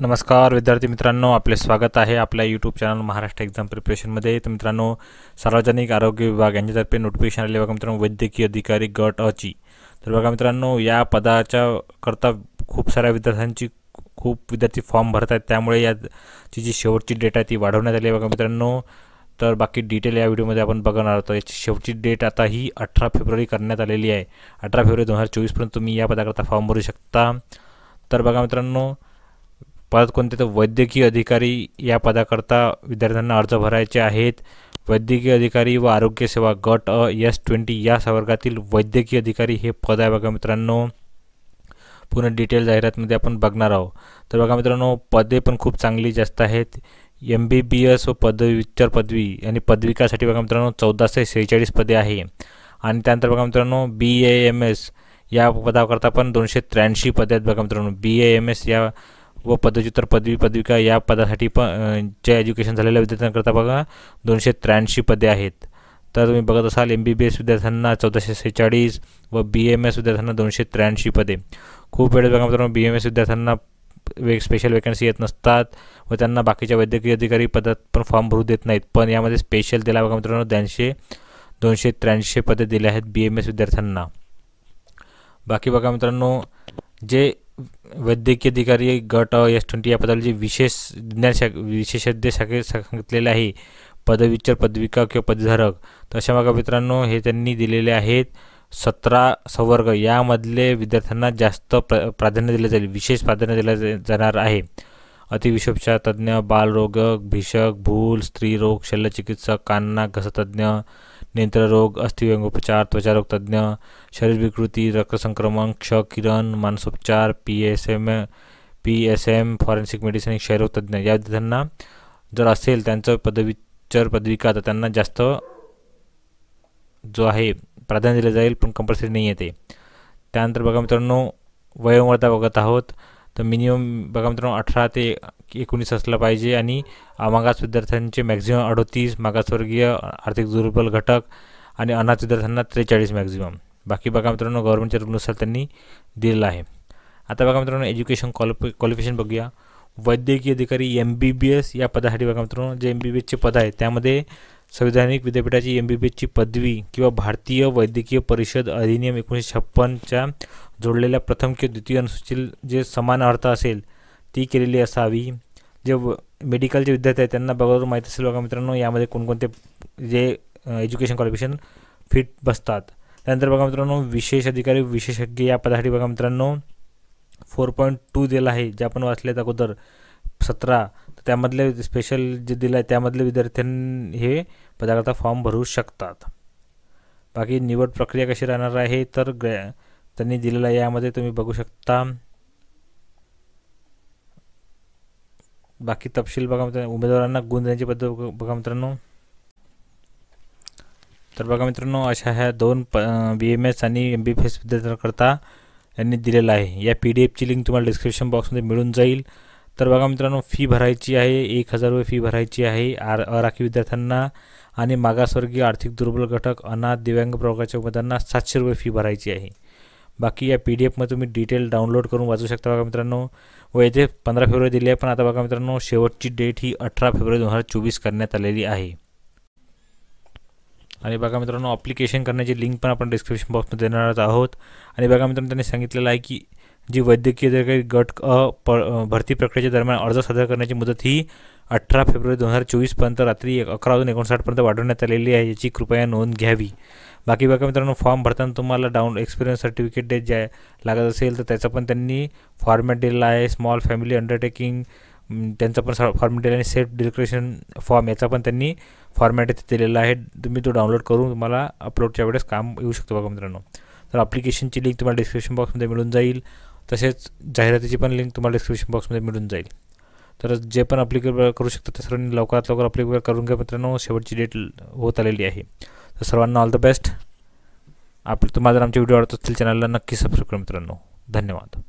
नमस्कार विद्यार्थी मित्रांनो, आपले स्वागत आहे आपल्या यूट्यूब चॅनल महाराष्ट्र एक्झाम प्रिपरेशनमध्ये। तर मित्रांनो, सार्वजनिक आरोग्य विभाग यांच्यातर्फे नोटिफिकेशन आले बघा मित्रांनो, वैद्यकीय अधिकारी गट अ ची। तर बघा मित्रांनो, या पदाच्या करता खूप साऱ्या विद्यार्थ्यांची खूप विद्यार्थी फॉर्म भरत आहेत, त्यामुळे याची जी शेवटची डेट आहे ती वाढवण्यात आली आहे बघा मित्रांनो। तर बाकी डिटेल या व्हिडिओमध्ये आपण बघणार आहोत। याची शेवटची डेट आता ही 18 फेब्रुवारी करण्यात आलेली आहे। 18 फेब्रुवारी 2024 पर्यंत तुम्ही या पदाकरता फॉर्म भरू शकता। तर बघा मित्रांनो, पद कोणते, तर वैद्यकीय अधिकारी या पदाकरता विद्यार्थ्यांना अर्ज भरायचे आहेत। वैद्यकीय अधिकारी व आरोग्य सेवा गट अ S20 या संवर्गातील वैद्यकीय अधिकारी हे पद आहे बघा मित्रांनो। पूर्ण डिटेल जाहिरातमध्ये आपण बघणार आहोत। तर बघा मित्रांनो, पदे पण खूप चांगली जास्त आहेत। MBBS व पदव्युत्तर पदवी आणि पदविकासाठी बघा मित्रांनो 1446 पदे आहे। आणि त्यानंतर बघा मित्रांनो, BAMS या पदाकरता पण 283 पदे आहेत बघा मित्रांनो। BAMS या व पदव्युत्तर पदवी पदविका या पदासाठी पण जे एज्युकेशन झालेल्या विद्यार्थ्यांकरता बघा 283 पदे आहेत। तर तुम्ही बघत असाल, MBBS विद्यार्थ्यांना 1446 व BAMS विद्यार्थ्यांना 283 पदे। खूप वेळेस बघा मित्रांनो, BAMS विद्यार्थ्यांना स्पेशल वेकन्सी येत नसतात व त्यांना बाकीच्या वैद्यकीय अधिकारी पदात पण फॉर्म भरू देत नाहीत, पण यामध्ये स्पेशल दिला बघा मित्रांनो 283 पदे दिले आहेत BAMS विद्यार्थ्यांना। बाकी बघा मित्रांनो, जे वैद्यकीय अधिकारी गट S20 या पदाला जे विशेषज्ञ शाखे सांगितलेले आहे, पदव्युत्तर पदविका किंवा पदधारक, तशा बघा मित्रांनो हे त्यांनी दिलेले आहेत 17 संवर्ग। यामधले विद्यार्थ्यांना जास्त प्राधान्य दिले जाईल, विशेष प्राधान्य दिले जाणार आहे। अतिविषोपचार तज्ज्ञ, बालरोग भिषक, भूल, स्त्रीरोग शल्यचिकित्सक, कान नाक घसातज्ञ, नेत्ररोग, अस्थिव्यंगोपचार, त्वचारोग तज्ज्ञ, शरीर विकृती, रक्तसंक्रमण, क्षकिरण, मानसोपचार, PSM फॉरेन्सिक मेडिसिन, क्षयरोग तज्ज्ञ या विद्यार्थ्यांना जर असेल त्यांचं पदव्युत्तर पदविका, तर त्यांना जास्त जो आहे प्राधान्य दिलं जाईल, पण कंपल्सरी नाही आहे ते। त्यानंतर बघा मित्रांनो, वयोमर्यादा बघत आहोत। तर मिनिमम बघा मित्रांनो 18 ते 19 असलं पाहिजे आणि मागास विद्यार्थ्यांचे मॅक्झिमम 38, मागासवर्गीय आर्थिक दुर्बल घटक आणि अनाथ विद्यार्थ्यांना 43 मॅक्झिमम। बाकी बघा मित्रांनो, गव्हर्नमेंटच्या रूलनुसार त्यांनी दिलेलं आहे। आता बघा मित्रांनो, एज्युकेशन क्वालिफिकेशन बघूया। वैद्यकीय अधिकारी MBBS या पदासाठी बघा मित्रांनो, जे MBBSचे पद आहे त्यामध्ये संविधानिक विद्यापीठाची MBBSची पदवी किंवा भारतीय वैद्यकीय परिषद अधिनियम 1956च्या जोडलेल्या प्रथम किंवा द्वितीय अनुसूचीतील जे समान अर्थ असेल ती केलेली असावी। जे मेडिकलचे विद्यार्थी आहेत त्यांना बरोबर माहीत असेल बघा मित्रांनो, यामध्ये कोणकोणते जे एज्युकेशन क्वालिफिकेशन फिट बसतात। त्यानंतर बघा मित्रांनो, विशेष अधिकारी विशेषज्ञ या पदासाठी बघा मित्रांनो 4.2 दिला आहे, जे आपण वाचल्यात अगोदर 17। त्यामधले स्पेशल जे दिलं आहे त्यामधले विद्यार्थ्यांनी हे पदाकरता फॉर्म भरू शकतात। बाकी निवड प्रक्रिया कशी राहणार आहे, तर त्यांनी दिलेलं आहे, यामध्ये तुम्ही बघू शकता। बाकी तपशील बघा मित्रांनो, उमेदवारांना गुण देण्याची पद्धत बघा मित्रांनो। तर बघा मित्रांनो, अशा ह्या 2 BAMS आणि MBBS विद्यार्थ्यांकरता यांनी दिलेलं आहे। या PDF ची लिंक तुम्हाला डिस्क्रिप्शन बॉक्समध्ये मिळून जाईल। तर बघा मित्रांनो, फी भरायची आहे 1000 रुपये फी भरायची आहे अराखीव विद्यार्थ्यांना, आणि मागासवर्गीय आर्थिक दुर्बल घटक अनाथ दिव्यांग प्रवर्गाच्या उमेदवारांना 700 रुपये फी भरायची आहे। बाकी या PDF तुम्ही डिटेल डाउनलोड करून वाचू शकता बघा मित्रांनो। व येथे 15 फेब्रुवारी दिली आहे, पण आता बघा मित्रांनो शेवटची डेट ही 18 फेब्रुवारी 2024 करण्यात आलेली आहे। आणि बघा मित्रांनो, अप्लिकेशन करण्याची लिंक पण आपण डिस्क्रिप्शन बॉक्समध्ये देणार आहोत। आणि बघा मित्रांनो, त्यांनी सांगितलेलं आहे की जी वैद्यकीय अधिकारी गट भरती प्रक्रियेच्या दरम्यान अर्ज सादर करण्याची मुदत ही 18 फेब्रुवारी 2024 पर्यंत रात्री 11 वाजून 59 पर्यंत वाढवण्यात आलेली आहे, याची कृपया नोंद घ्यावी। बाकी बघा मित्रांनो, फॉर्म भरताना तुम्हाला एक्सपिरियन्स सर्टिफिकेट जे लागत असेल तर त्याचा पण त्यांनी फॉर्मॅट दिलेला आहे। स्मॉल फॅमिली अंडरटेकिंग त्यांचा पण फॉर्मॅट दिलेला आहे। सेल्फ डिक्लेरेशन फॉर्म याचा पण त्यांनी फॉर्मॅट इथे दिलेला आहे, तुम्ही तो डाउनलोड करून तुम्हाला अपलोडच्या वेळेस काम येऊ शकतो बघा मित्रांनो। तर अप्लिकेशनची लिंक तुम्हाला डिस्क्रिप्शन बॉक्समध्ये मिळून जाईल, तसेच जाहिरातीची पण लिंक तुम्हाला डिस्क्रिप्शन बॉक्समध्ये मिळून जाईल। तर जे पण अप्लिकेबल करू शकता त्या सर्वांनी लवकरात लवकर अप्लिकेबल करून घ्या मित्रांनो, शेवटची डेट होत आलेली आहे। तर सर्वांना ऑल द बेस्ट। तुम्हाला जर आमचे व्हिडिओ आवडत असतील चॅनलला नक्की सबस्क्राईब करा मित्रांनो। धन्यवाद।